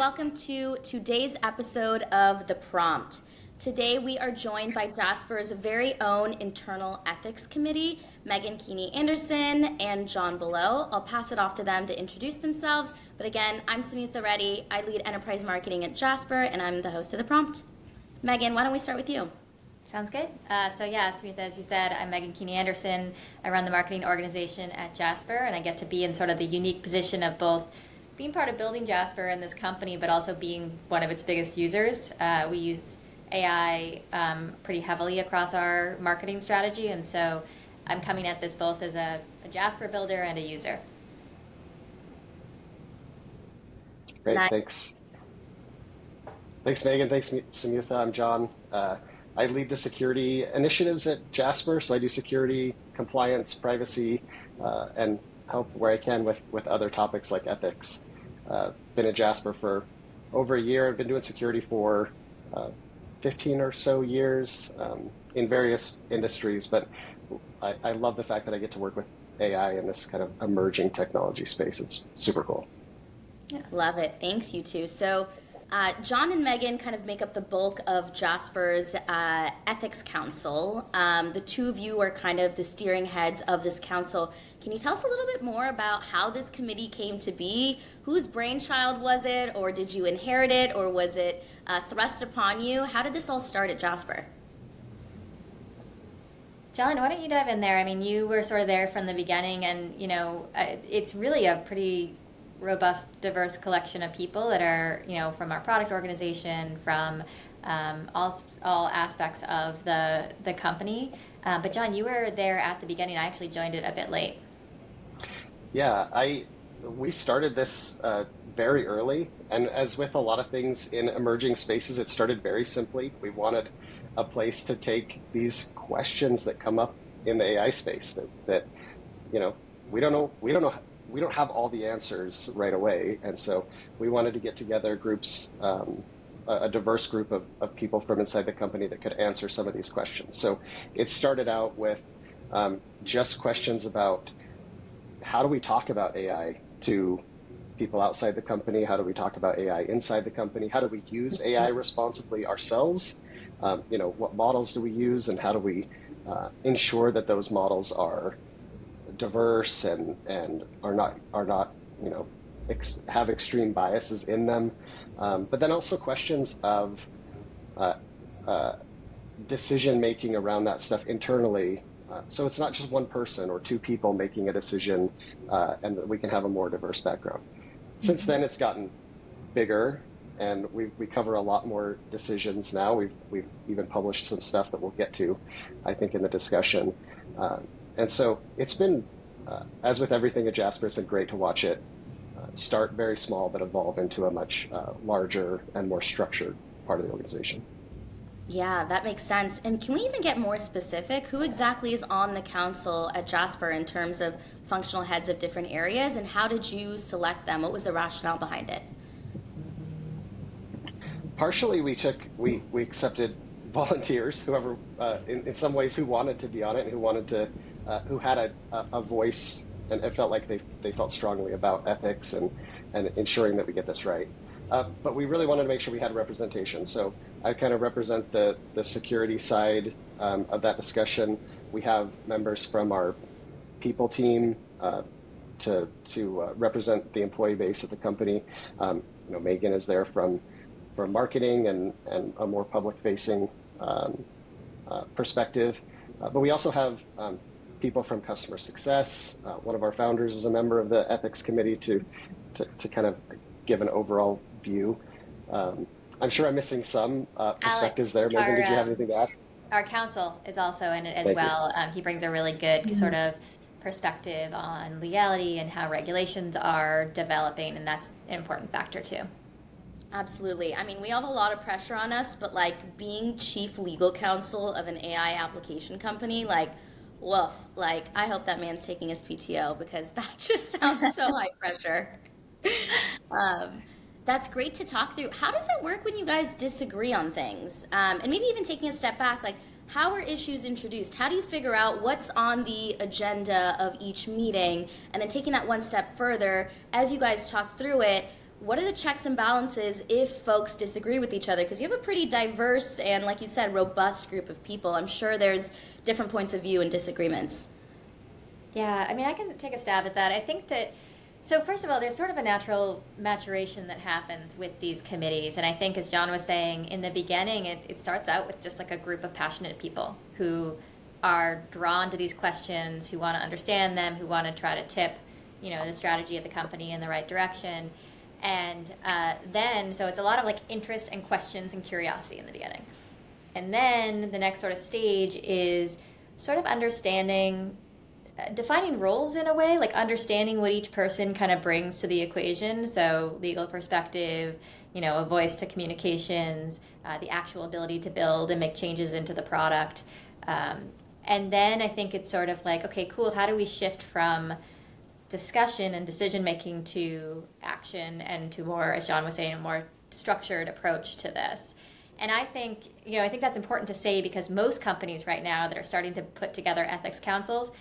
welcome to today's episode of The Prompt. Today we are joined by Jasper's very own internal ethics committee, Meghan Keaney Anderson and John Bullough. I'll pass it off to them to introduce themselves. But again, I'm Samyutha. I lead enterprise marketing at Jasper, and I'm the host of The Prompt. Meghan, why don't we start with you? Sounds good. Samyutha, as you said, I'm Meghan Keaney Anderson. I run the marketing organization at Jasper, and I get to be in sort of the unique position of both being part of building Jasper and this company, but also being one of its biggest users. We use AI pretty heavily across our marketing strategy, and so I'm coming at this both as a Jasper builder and a user. Great, Nice. thanks. Thanks, Megan. Thanks, Samyutha. I'm John. I lead the security initiatives at Jasper, so I do security, compliance, privacy, and help where I can with other topics like ethics. Been at Jasper for over a year. I've been doing security for 15 or so years in various industries, but I love the fact that I get to work with AI in this kind of emerging technology space. It's super cool. Love it. Thanks, you two. So John and Meghan kind of make up the bulk of Jasper's ethics council. The two of you are kind of the steering heads of this council. Can you tell us a little bit more about how this committee came to be? Whose brainchild was it, or did you inherit it, or was it thrust upon you? How did this all start at Jasper? John, why don't you dive in there? I mean, you were sort of there from the beginning, and it's really a pretty robust, diverse collection of people that are, from our product organization, from all aspects of the company. But John, you were there at the beginning. I actually joined it a bit late. Yeah, we started this very early, and as with a lot of things in emerging spaces, it started very simply. We wanted a place to take these questions that come up in the AI space that we don't have all the answers right away, and so we wanted to get together groups, a diverse group of people from inside the company that could answer some of these questions. So it started out with just questions about how do we talk about AI to people outside the company? How do we talk about AI inside the company? How do we use AI responsibly ourselves? What models do we use, and how do we ensure that those models are diverse and are not have extreme biases in them, but then also questions of decision making around that stuff internally. So it's not just one person or two people making a decision, and that we can have a more diverse background. Since then, it's gotten bigger, and we cover a lot more decisions now. We've even published some stuff that we'll get to, I think, in the discussion. And so it's been, as with everything at Jasper, it's been great to watch it start very small but evolve into a much larger and more structured part of the organization. Yeah, that makes sense. And can we even get more specific? Who exactly is on the council at Jasper in terms of functional heads of different areas, and how did you select them? What was the rationale behind it? Partially, we accepted volunteers, whoever, in some ways, who wanted to be on it, who had a voice and felt like they felt strongly about ethics and ensuring that we get this right. But we really wanted to make sure we had representation. So I kind of represent the security side of that discussion. We have members from our people team to represent the employee base at the company. Megan is there from marketing and a more public-facing perspective. But we also have people from customer success. One of our founders is a member of the ethics committee to kind of give an overall view. I'm sure I'm missing some perspectives there. Megan, did you have anything to add? Our counsel is also in it as Thank well. He brings a really good sort of perspective on legality and how regulations are developing, and that's an important factor too. Absolutely. I mean, we have a lot of pressure on us, but being chief legal counsel of an AI application company, woof, I hope that man's taking his PTO, because that just sounds so high pressure. That's great to talk through. How does it work when you guys disagree on things? And maybe even taking a step back, how are issues introduced? How do you figure out what's on the agenda of each meeting? And then taking that one step further, as you guys talk through it, what are the checks and balances if folks disagree with each other? Because you have a pretty diverse and, like you said, robust group of people. I'm sure there's different points of view and disagreements. Yeah, I mean, I can take a stab at that. I think that, so first of all, there's sort of a natural maturation that happens with these committees. And I think, as John was saying, in the beginning, it starts out with just like a group of passionate people who are drawn to these questions, who want to understand them, who want to try to tip, the strategy of the company in the right direction. And then, so it's a lot of like interest and questions and curiosity in the beginning. And then the next sort of stage is sort of understanding, defining roles in a way, like understanding what each person kind of brings to the equation. So legal perspective, a voice to communications, the actual ability to build and make changes into the product. And then I think it's sort of like, okay, cool, how do we shift from discussion and decision making to action and to more, as John was saying, a more structured approach to this. And I think that's important to say, because most companies right now that are starting to put together ethics councils,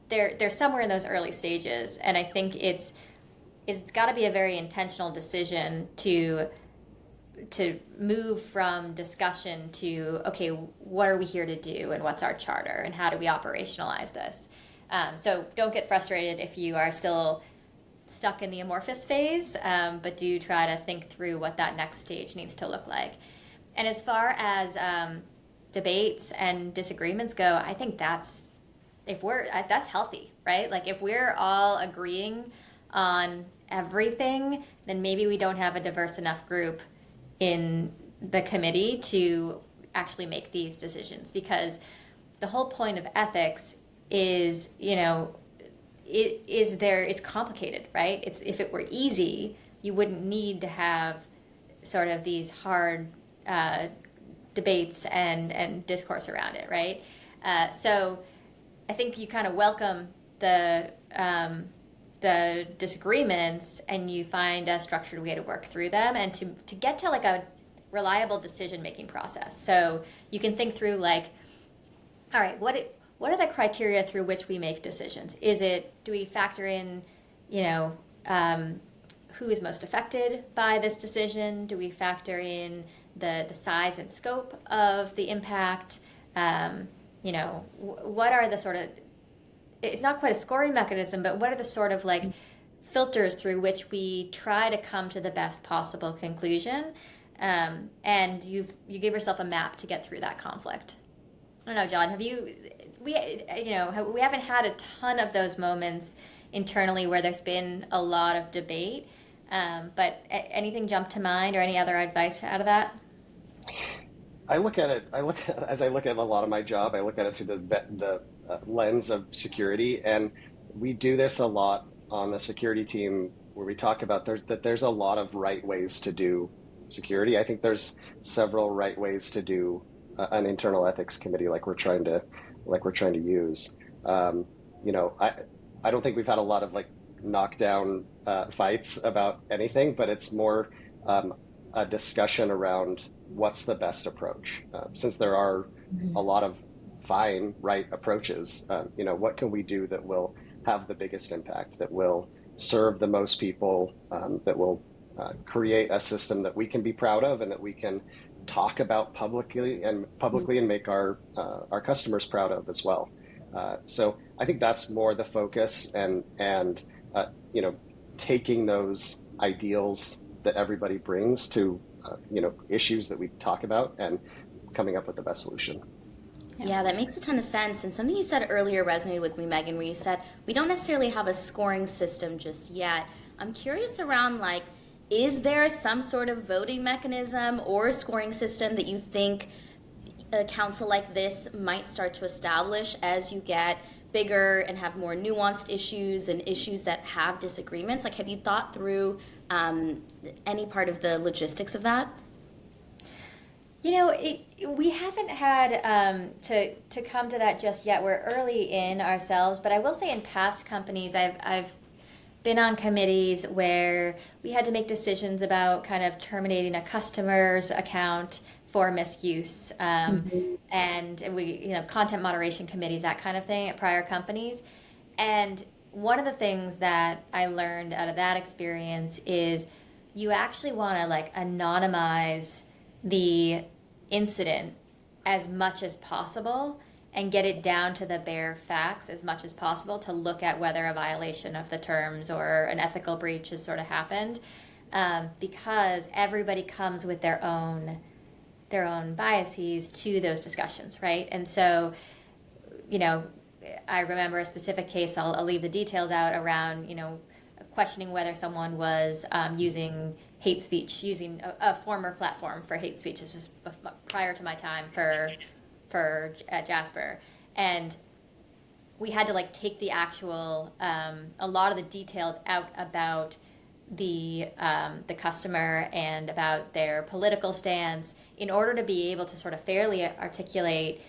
they're somewhere in those early stages. And I think it's got to be a very intentional decision to move from discussion to, okay, what are we here to do and what's our charter and how do we operationalize this? So don't get frustrated if you are still stuck in the amorphous phase, but do try to think through what that next stage needs to look like. And as far as debates and disagreements go, I think that's healthy, right? Like if we're all agreeing on everything, then maybe we don't have a diverse enough group in the committee to actually make these decisions, because the whole point of ethics is, it's complicated, right? If it were easy, you wouldn't need to have sort of these hard debates and discourse around it, right? So I think you kind of welcome the disagreements, and you find a structured way to work through them and to get to like a reliable decision-making process. So you can think through like, all right, what are the criteria through which we make decisions? Do we factor in, who is most affected by this decision? Do we factor in the size and scope of the impact? What are the sort of, it's not quite a scoring mechanism, but what are the sort of like filters through which we try to come to the best possible conclusion? And you give yourself a map to get through that conflict. I don't know, John, we haven't had a ton of those moments internally where there's been a lot of debate, but anything jump to mind or any other advice out of that? As I look at a lot of my job, I look at it through the lens of security. And we do this a lot on the security team, where we talk about there's a lot of right ways to do security. I think there's several right ways to do an internal ethics committee like we're trying to use. I don't think we've had a lot of like knockdown fights about anything, but it's more a discussion around what's the best approach. Since there are a lot of fine right approaches, what can we do that will have the biggest impact, that will serve the most people, that will create a system that we can be proud of and that we can talk about publicly and make our customers proud of as well. So I think that's more the focus, and taking those ideals that everybody brings to issues that we talk about and coming up with the best solution. Yeah, that makes a ton of sense. And something you said earlier resonated with me, Meghan, where you said we don't necessarily have a scoring system just yet. I'm curious around like, is there some sort of voting mechanism or scoring system that you think a council like this might start to establish as you get bigger and have more nuanced issues and issues that have disagreements? Like, have you thought through any part of the logistics of that? We haven't had to come to that just yet. We're early in ourselves, but I will say in past companies, I've been on committees where we had to make decisions about kind of terminating a customer's account for misuse, and we, content moderation committees, that kind of thing at prior companies. And one of the things that I learned out of that experience is you actually want to like anonymize the incident as much as possible and get it down to the bare facts as much as possible to look at whether a violation of the terms or an ethical breach has sort of happened, because everybody comes with their own biases to those discussions, right? And so, you know, I remember a specific case, I'll leave the details out, around, you know, questioning whether someone was using hate speech, using a former platform for hate speech. This was prior to my time for Jasper. And we had to like take the actual, a lot of the details out about the customer and about their political stance in order to be able to sort of fairly articulate,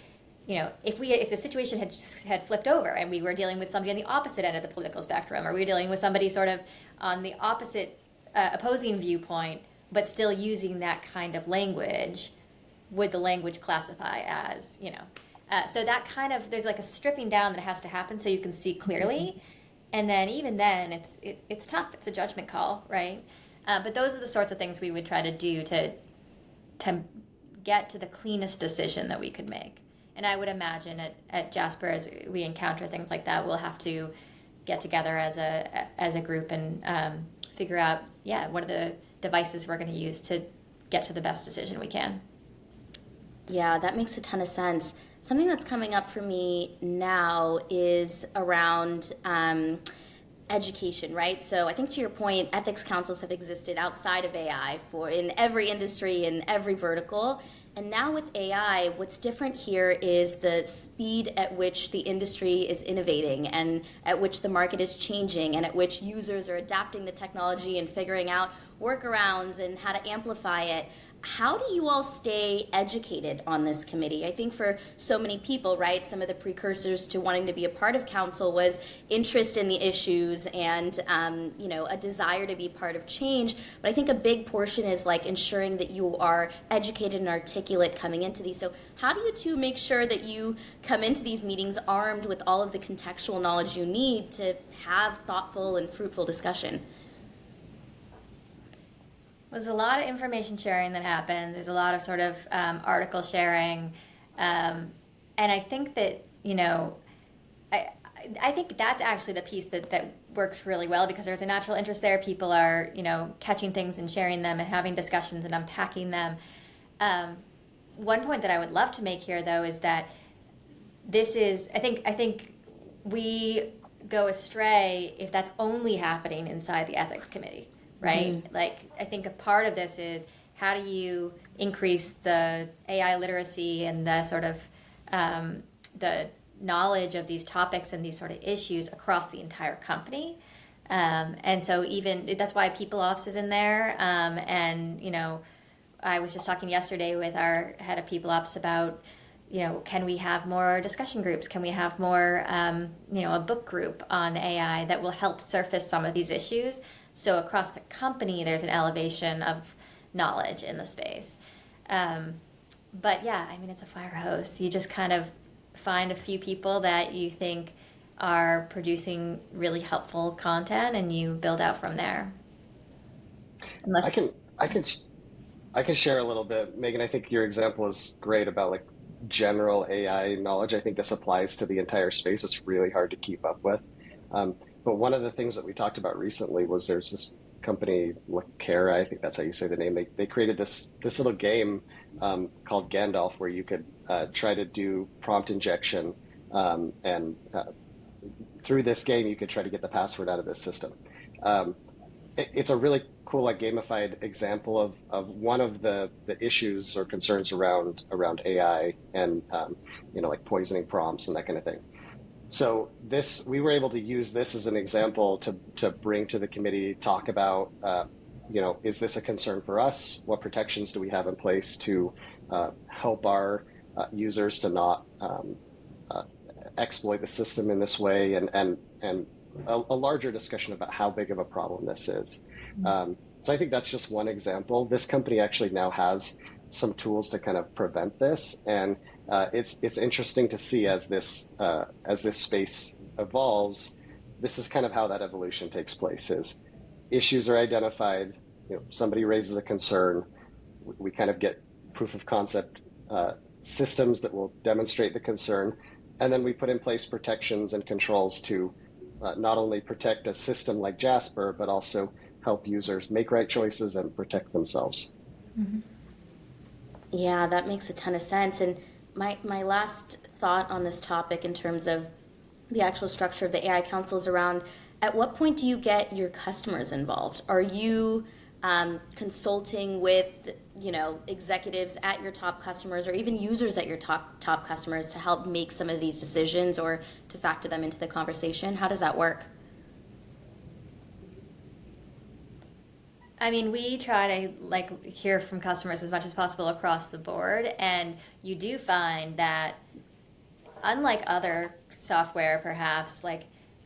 you know, if the situation had flipped over and we were dealing with somebody on the opposite end of the political spectrum, or we were dealing with somebody sort of on the opposite opposing viewpoint, but still using that kind of language, would the language classify as, you know, so that kind of, there's like a stripping down that has to happen so you can see clearly. And then even then, it's tough. It's a judgment call, right? But those are the sorts of things we would try to do to get to the cleanest decision that we could make. And I would imagine at Jasper, as we encounter things like that, we'll have to get together as a group and figure out, what are the devices we're going to use to get to the best decision we can. Yeah, that makes a ton of sense. Something that's coming up for me now is around education, right? So I think, to your point, ethics councils have existed outside of AI in every industry, in every vertical. And now with AI, what's different here is the speed at which the industry is innovating, and at which the market is changing, and at which users are adapting the technology and figuring out workarounds and how to amplify it. How do you all stay educated on this committee? I think for so many people, right, some of the precursors to wanting to be a part of council was interest in the issues and, a desire to be part of change. But I think a big portion is like ensuring that you are educated and articulate coming into these. So how do you two make sure that you come into these meetings armed with all of the contextual knowledge you need to have thoughtful and fruitful discussion? There's a lot of information sharing that happens. There's a lot of sort of article sharing. And I think that, I think that's actually the piece that works really well, because there's a natural interest there. People are, catching things and sharing them and having discussions and unpacking them. One point that I would love to make here, though, is that this is, I think we go astray if that's only happening inside the ethics committee. Right? Mm-hmm. Like, I think a part of this is, how do you increase the AI literacy and the sort of the knowledge of these topics and these sort of issues across the entire company? And so even that's why People Ops is in there. And, I was just talking yesterday with our head of People Ops about, can we have more discussion groups? Can we have more, a book group on AI that will help surface some of these issues? So across the company, there's an elevation of knowledge in the space. But yeah, I mean, it's a fire hose. You just kind of find a few people that you think are producing really helpful content, and you build out from there. I can share a little bit, Megan. I think your example is great about like general AI knowledge. I think this applies to the entire space. It's really hard to keep up with. But one of the things that we talked about recently was there's this company, Cara, I think that's how you say the name. They created this little game called Gandalf, where you could try to do prompt injection, and through this game you could try to get the password out of this system. It's a really cool, like, gamified example of one of the issues or concerns around AI and like poisoning prompts and that kind of thing. So we were able to use this as an example to bring to the committee, talk about, is this a concern for us? What protections do we have in place to help our users to not exploit the system in this way, and a larger discussion about how big of a problem this is. So I think that's just one example. This company actually now has some tools to kind of prevent this, and it's interesting to see as this space evolves. This is kind of how that evolution takes place: is issues are identified, somebody raises a concern, we kind of get proof of concept systems that will demonstrate the concern, and then we put in place protections and controls to not only protect a system like Jasper, but also help users make right choices and protect themselves. Mm-hmm. Yeah, that makes a ton of sense. And my last thought on this topic in terms of the actual structure of the AI councils around, at what point do you get your customers involved? Are you consulting with, executives at your top customers or even users at your top customers to help make some of these decisions or to factor them into the conversation? How does that work? I mean, we try to hear from customers as much as possible across the board, and you do find that unlike other software, perhaps,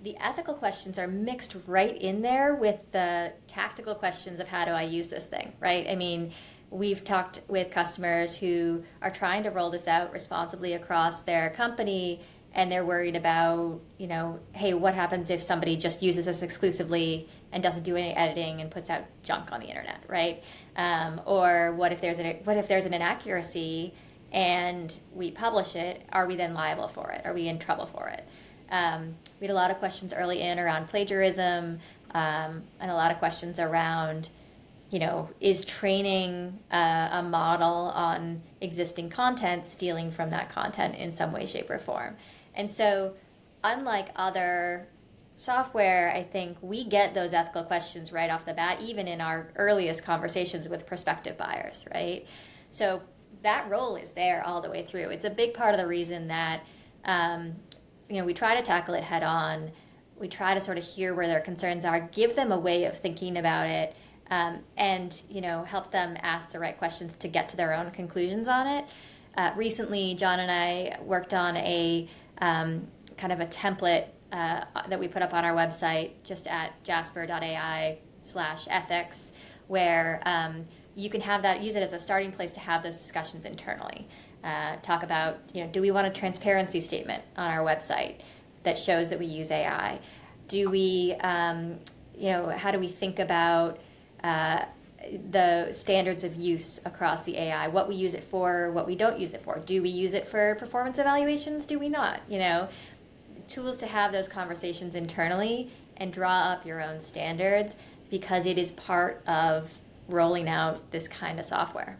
the ethical questions are mixed right in there with the tactical questions of how do I use this thing, right? I mean, we've talked with customers who are trying to roll this out responsibly across their company, and they're worried about, hey, what happens if somebody just uses this exclusively and doesn't do any editing and puts out junk on the internet, right? Or what if there's an inaccuracy and we publish it? Are we then liable for it? Are we in trouble for it? We had a lot of questions early in around plagiarism, and a lot of questions around, is training a model on existing content stealing from that content in some way, shape, or form? And so, unlike other software, I think we get those ethical questions right off the bat, even in our earliest conversations with prospective buyers, right? So that role is there all the way through. It's a big part of the reason that we try to tackle it head on. We try to sort of hear where their concerns are, give them a way of thinking about it, and help them ask the right questions to get to their own conclusions on it. Recently, John and I worked on a kind of a template that we put up on our website, just at Jasper.ai/ethics, where you can use it as a starting place to have those discussions internally. Talk about, do we want a transparency statement on our website that shows that we use AI? Do we, how do we think about the standards of use across the AI, what we use it for, what we don't use it for? Do we use it for performance evaluations? Do we not? Tools to have those conversations internally and draw up your own standards, because it is part of rolling out this kind of software.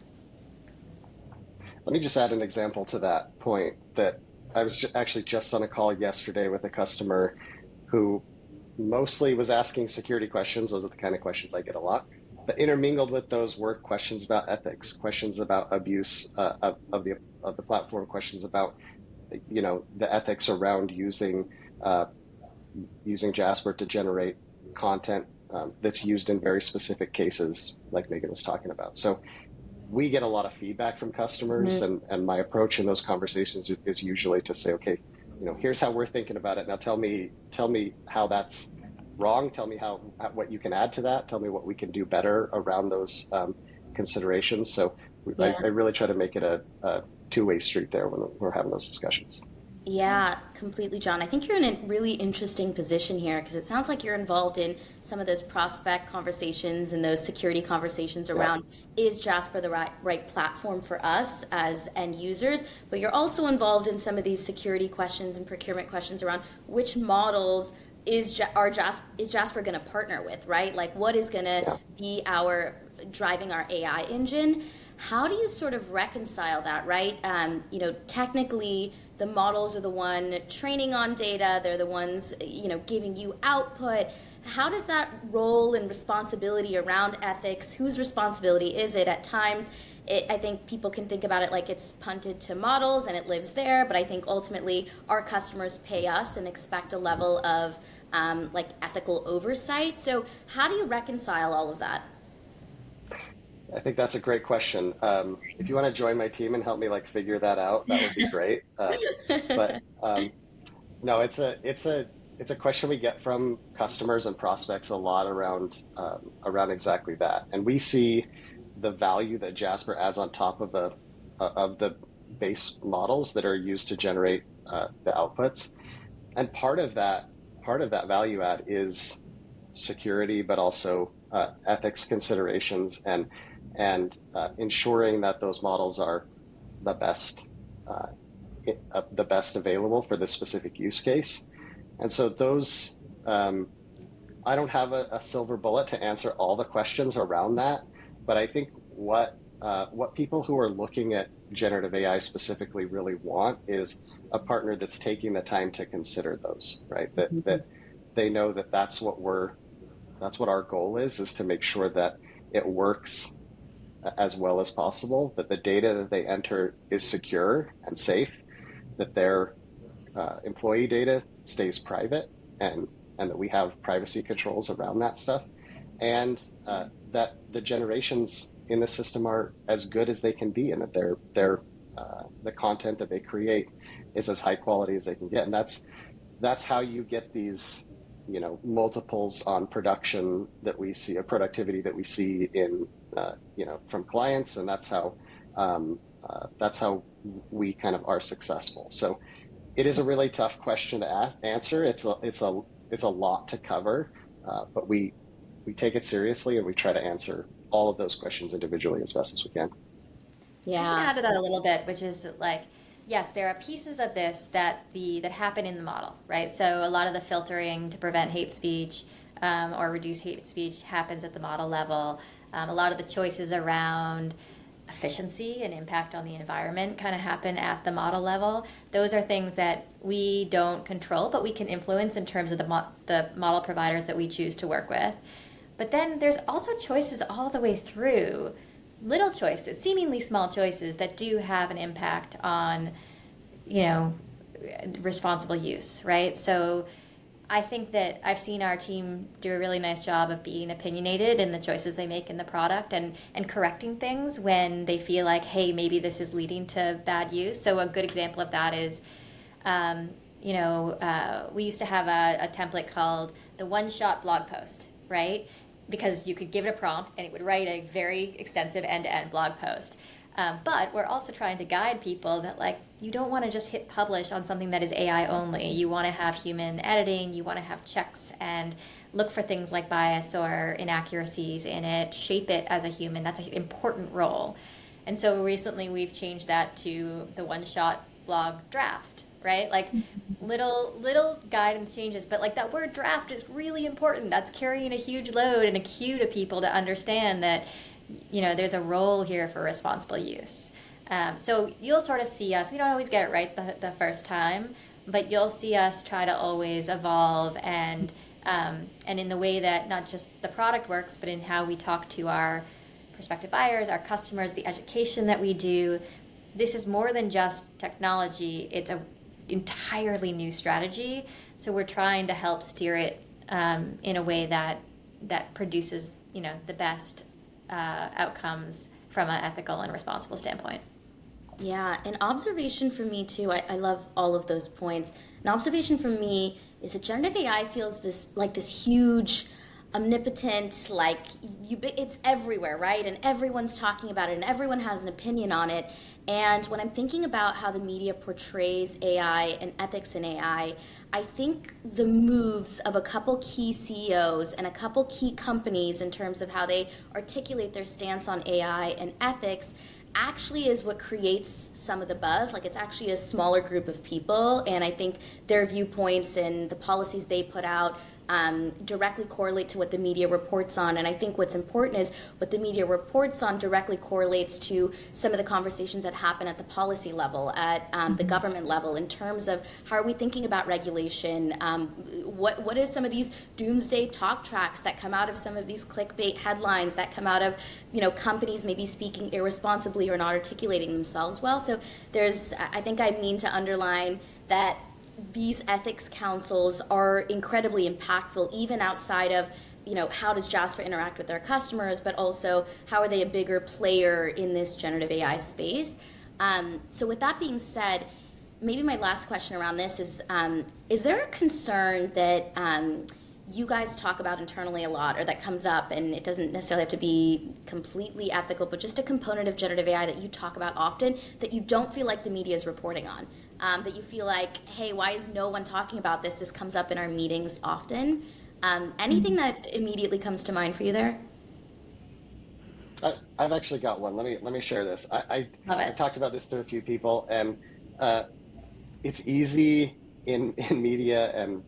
Let me just add an example to that point, that I was actually just on a call yesterday with a customer who mostly was asking security questions. Those are the kind of questions I get a lot. But intermingled with those were questions about ethics, questions about abuse of the platform, questions about the ethics around using Jasper to generate content that's used in very specific cases, like Meghan was talking about. So we get a lot of feedback from customers, and my approach in those conversations is usually to say, okay, here's how we're thinking about it. Now tell me how that's wrong. Tell me what you can add to that. Tell me what we can do better around those considerations. So I really try to make it a two-way street there when we're having those discussions. Yeah, completely, John. I think you're in a really interesting position here, because it sounds like you're involved in some of those prospect conversations and those security conversations around, is Jasper the right platform for us as end users? But you're also involved in some of these security questions and procurement questions around which models is Jasper going to partner with, right? Like, what is going to be driving our AI engine? How do you sort of reconcile that, right? Technically, the models are the one training on data. They're the ones, giving you output. How does that role and responsibility around ethics? Whose responsibility is it? At times, I think people can think about it like it's punted to models and it lives there. But I think ultimately our customers pay us and expect a level of ethical oversight. So how do you reconcile all of that? I think that's a great question. If you want to join my team and help me figure that out, that would be great. No, it's a question we get from customers and prospects a lot around exactly that. And we see the value that Jasper adds on top of the base models that are used to generate the outputs. And part of that value add is security, but also ethics considerations and ensuring that those models are the best the best available for this specific use case. And so those, I don't have a silver bullet to answer all the questions around that, but I think what people who are looking at generative AI specifically really want is a partner that's taking the time to consider those, right? That they know that that's what our goal is to make sure that it works as well as possible, that the data that they enter is secure and safe, that their employee data stays private, and that we have privacy controls around that stuff, and that the generations in the system are as good as they can be, and that the content that they create is as high quality as they can get. And that's how you get these, multiples on production that we see, a productivity that we see in, from clients, and that's how we kind of are successful. So it is a really tough question to answer. It's a lot to cover, but we take it seriously, and we try to answer all of those questions individually as best as we can. I can add to that a little bit, which is like, yes, there are pieces of this that happen in the model, right? So a lot of the filtering to prevent hate speech or reduce hate speech happens at the model level. A lot of the choices around efficiency and impact on the environment kind of happen at the model level. Those are things that we don't control, but we can influence in terms of the model providers that we choose to work with. But then there's also choices all the way through, little choices, seemingly small choices that do have an impact on, responsible use, right? So I think that I've seen our team do a really nice job of being opinionated in the choices they make in the product and correcting things when they feel like, hey, maybe this is leading to bad use. So a good example of that is, we used to have a template called the one-shot blog post, right? Because you could give it a prompt and it would write a very extensive end-to-end blog post. But we're also trying to guide people that you don't want to just hit publish on something that is AI only. You want to have human editing, you want to have checks and look for things like bias or inaccuracies in it, shape it as a human. That's an important role. And so recently we've changed that to the one-shot blog draft, right? Little guidance changes, but that word draft is really important. That's carrying a huge load and a cue to people to understand that there's a role here for responsible use. So you'll sort of see us, we don't always get it right the first time, but you'll see us try to always evolve and in the way that not just the product works, but in how we talk to our prospective buyers, our customers, the education that we do. This is more than just technology. It's an entirely new strategy. So we're trying to help steer it in a way that produces, the best outcomes from an ethical and responsible standpoint. Yeah, an observation for me too, I love all of those points. An observation for me is that generative AI feels this huge, omnipotent, it's everywhere, right? And everyone's talking about it and everyone has an opinion on it. And when I'm thinking about how the media portrays AI and ethics in AI, I think the moves of a couple key CEOs and a couple key companies in terms of how they articulate their stance on AI and ethics actually is what creates some of the buzz. It's actually a smaller group of people, and I think their viewpoints and the policies they put out directly correlate to what the media reports on. And I think what's important is what the media reports on directly correlates to some of the conversations that happen at the policy level, at the government level, in terms of how are we thinking about regulation, what are some of these doomsday talk tracks that come out of some of these clickbait headlines that come out of companies maybe speaking irresponsibly or not articulating themselves well. So I think I mean to underline that these ethics councils are incredibly impactful, even outside of, how does Jasper interact with their customers, but also how are they a bigger player in this generative AI space. So with that being said, maybe my last question around this is there a concern that you guys talk about internally a lot, or that comes up, and it doesn't necessarily have to be completely ethical, but just a component of generative AI that you talk about often that you don't feel like the media is reporting on, that you feel like, hey, why is no one talking about this? This comes up in our meetings often. Anything that immediately comes to mind for you there? I've actually got one. Let me share this. Love I've it. talked about this to a few people, and uh, it's easy in media, and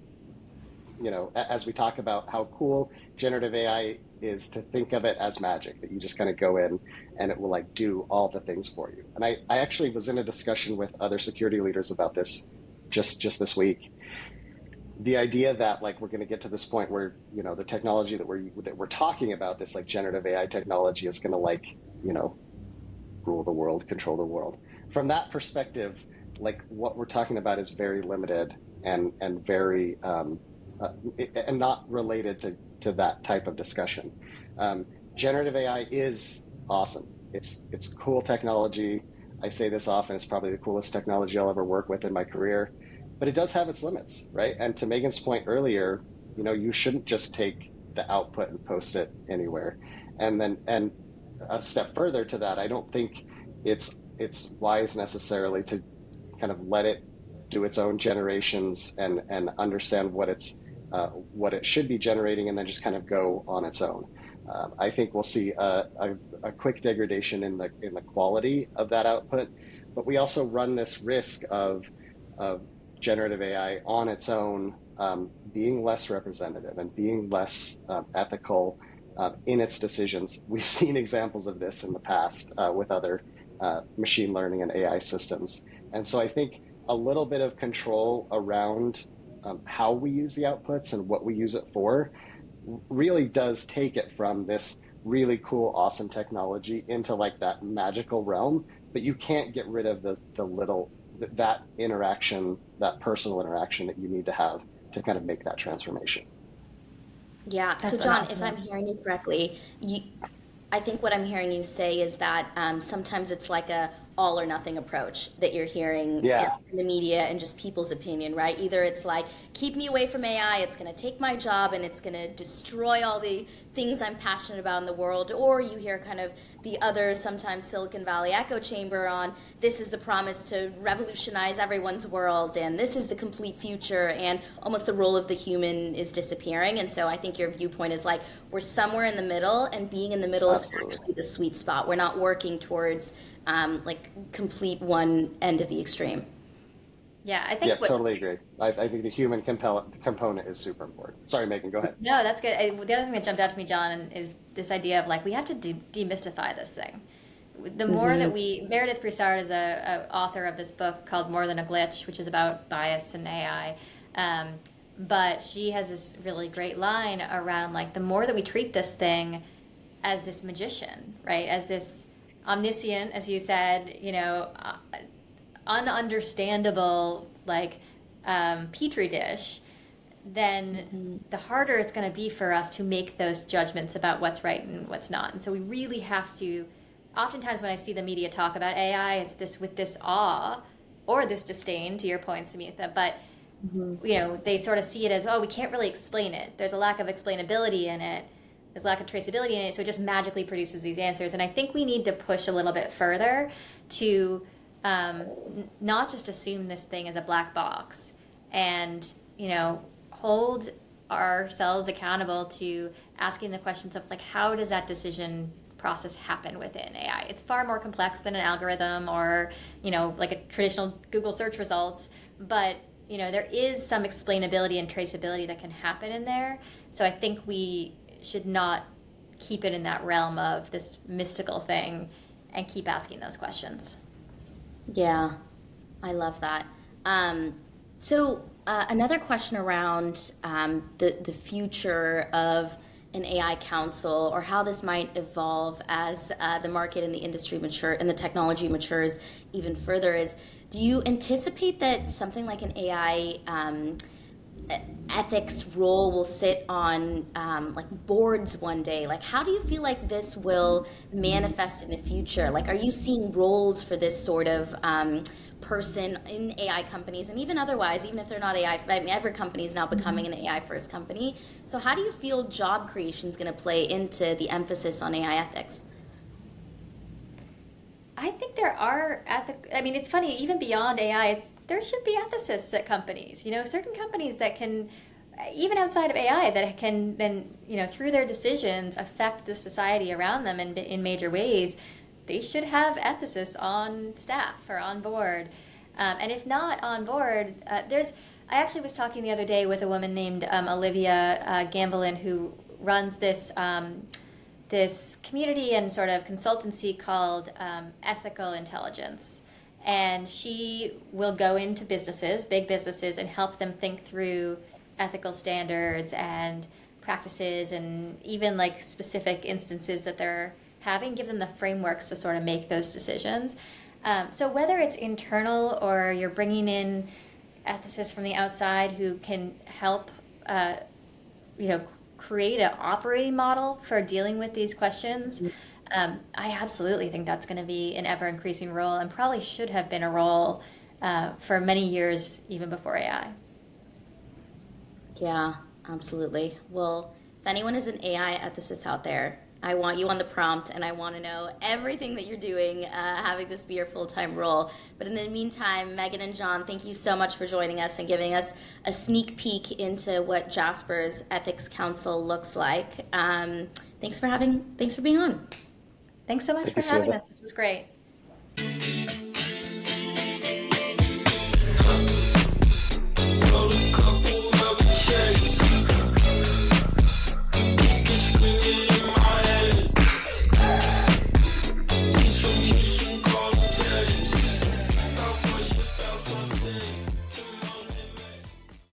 as we talk about how cool generative AI is, to think of it as magic, that you just kind of go in and it will like do all the things for you. And I actually was in a discussion with other security leaders about this just this week. The idea that like we're going to get to this point where the technology that we're talking about, this like generative AI technology, is going to like you know rule the world, control the world. From that perspective, like what we're talking about is very limited and very and not related to that type of discussion. Um, Generative AI is awesome. It's cool technology. I say this often. It's probably the coolest technology I'll ever work with in my career, but it does have its limits, right? And to Megan's point earlier, you shouldn't just take the output and post it anywhere. And a step further to that, I don't think it's wise necessarily to kind of let it do its own generations and understand what it should be generating, and then just kind of go on its own. I think we'll see a quick degradation in the quality of that output, but we also run this risk of generative AI on its own being less representative and being less ethical in its decisions. We've seen examples of this in the past with other machine learning and AI systems. And so I think a little bit of control around how we use the outputs and what we use it for really does take it from this really cool, awesome technology into like that magical realm. But you can't get rid of the little, that interaction, that personal interaction that you need to have to kind of make that transformation. Yeah. So, That's an John, awesome if I'm one. hearing you correctly, I think what I'm hearing you say is that sometimes it's like a all or nothing approach that you're hearing Yeah, in the media and just people's opinion, right? Either it's like, keep me away from AI, it's going to take my job and it's going to destroy all the things I'm passionate about in the world, or you hear kind of the other, sometimes Silicon Valley echo chamber on, this is the promise to revolutionize everyone's world and this is the complete future, and almost the role of the human is disappearing. And so I think your viewpoint is like, we're somewhere in the middle, and being in the middle is absolutely. actually the sweet spot. We're not working towards like complete one end of the extreme. Yeah, I Yeah, think what totally agree. I think the human component is super important. Sorry, Megan, go ahead. no, that's good. The other thing that jumped out to me, John, is this idea of like we have to demystify this thing. The more that Meredith Broussard is a author of this book called More Than a Glitch, which is about bias in AI. But she has this really great line around like the more that we treat this thing as this magician, right? As this omniscient, as you said, ununderstandable like petri dish, then the harder it's going to be for us to make those judgments about what's right and what's not. And so we really have to. Oftentimes, when I see the media talk about AI, it's this with this awe or this disdain, to your point, Samyutha. But they sort of see it as, oh, we can't really explain it. There's a lack of explainability in it. There's a lack of traceability in it. So it just magically produces these answers. And I think we need to push a little bit further to not just assume this thing is a black box and, hold ourselves accountable to asking the questions of, like, how does that decision process happen within AI? It's far more complex than an algorithm or, like a traditional Google search results. But there is some explainability and traceability that can happen in there. So I think we should not keep it in that realm of this mystical thing and keep asking those questions. Yeah, I love that. Another question around the future of an AI council, or how this might evolve as the market and the industry mature and the technology matures even further, is, do you anticipate that something like an AI ethics role will sit on like boards one day? Like, how do you feel like this will manifest in the future? Like, are you seeing roles for this sort of person in AI companies, and even otherwise, even if they're not AI? I mean, every company is now becoming an AI first company. So how do you feel job creation is going to play into the emphasis on AI ethics? I think there are I mean, it's funny, even beyond AI, there should be ethicists at companies. Certain companies that can even outside of AI, that can then, through their decisions, affect the society around them in major ways, they should have ethicists on staff or on board. And if not on board, I actually was talking the other day with a woman named Olivia Gamblin, who runs this community and sort of consultancy called Ethical Intelligence. And she will go into businesses, big businesses, and help them think through ethical standards and practices, and even like specific instances that they're having, give them the frameworks to sort of make those decisions. So whether it's internal or you're bringing in ethicists from the outside who can help, create an operating model for dealing with these questions, I absolutely think that's going to be an ever increasing role, and probably should have been a role for many years, even before AI. Yeah, absolutely. Well, if anyone is an AI ethicist out there, I want you on the prompt, and I want to know everything that you're doing, having this be your full-time role. But in the meantime, Meghan and John, thank you so much for joining us and giving us a sneak peek into what Jasper's Ethics Council looks like. Thanks for being on. Thanks so much Thank for you, having Samyutha. us. This was great.